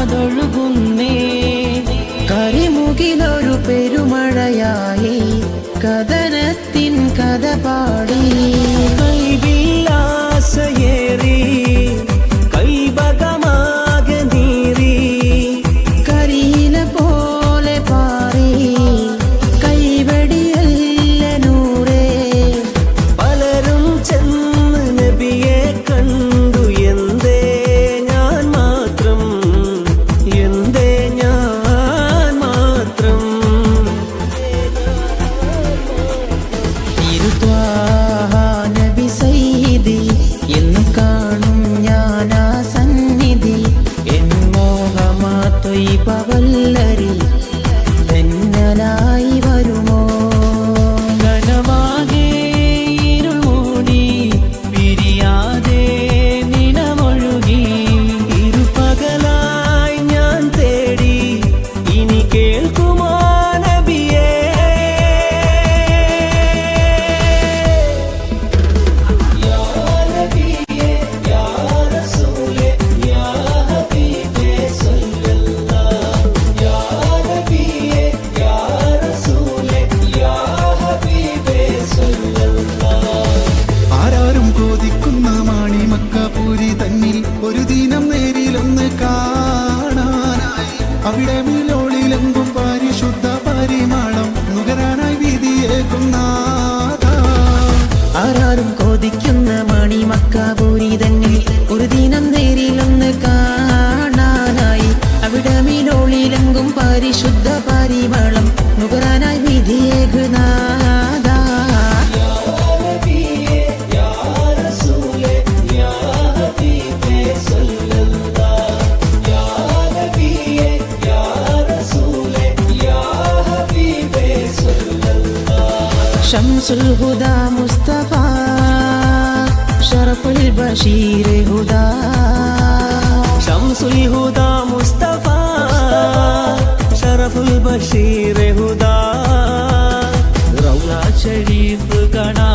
കാതൊഴുകുന്നേ കരിമുകിലൊരു പെരുമഴയായി കഥനത്തിൻ കഥ പാടി കൈവില്ലാസയേറി കൈബകമാകെ നീറി കരിയില പോലെ പാറി കൈവടിയല്ല നൂറേ പലരും ചെന്ന് നബിയെ കണ്ടു എന്തേ ഞാൻ മാത്രം എന്തേ ഞാൻ മാത്രം നബി സയ്യിദി എന്ന് കാണും ഞാനാ സന്നിധി എൻ മോഹമാ ത്വയ്ബവല്ലരി തെന്നലായി വരുമോ ഘനമാകെ ഇരുൾ മൂടി പിരിയാതെ നിണമൊഴുകി ഇരുപകലായി ഞാൻ തേടി ഇനി കേൾക്കുമോ നബിയേ യാ നബിയേ യാ റസൂലേ യാ ഹബീബേ സല്ലല്ലാഹ് യാ നബിയേ യാ റസൂലേ യാ ഹബീബേ സല്ലല്ലാഹ് ആരാരും കോതിക്കുന്ന മാണിമക്കപുരി തന്നിൽ ഒരു ദിനം നേരിലൊന്ന് കാണാനായി അവിടെ മിലോളിലെങ്കും പരിശുദ്ധ പരിമളം നുകരാനായി വിധിയേകുന്നാഥ ആരാരും കോതിക്കുന്ന മണിമക്കാപൂരി തന്നിൽ ഒരു ദിനം നേരിലൊന്ന് കാണാനായി അവിടെ മിലോളിലെങ്കും പരിശുദ്ധ പരിമളം നുകരാനായി വിധിയേകുനാഥ ശംസുൽ ഹുദാ മുസ്തഫ ശറഫുൽ ബഷീർ ഹുദാ ശംസുൽ ഹുദാ മുസ്തഫ ശറഫുൽ ബഷീർ ഹുദാ റൗള ശരീഫ് കാണാ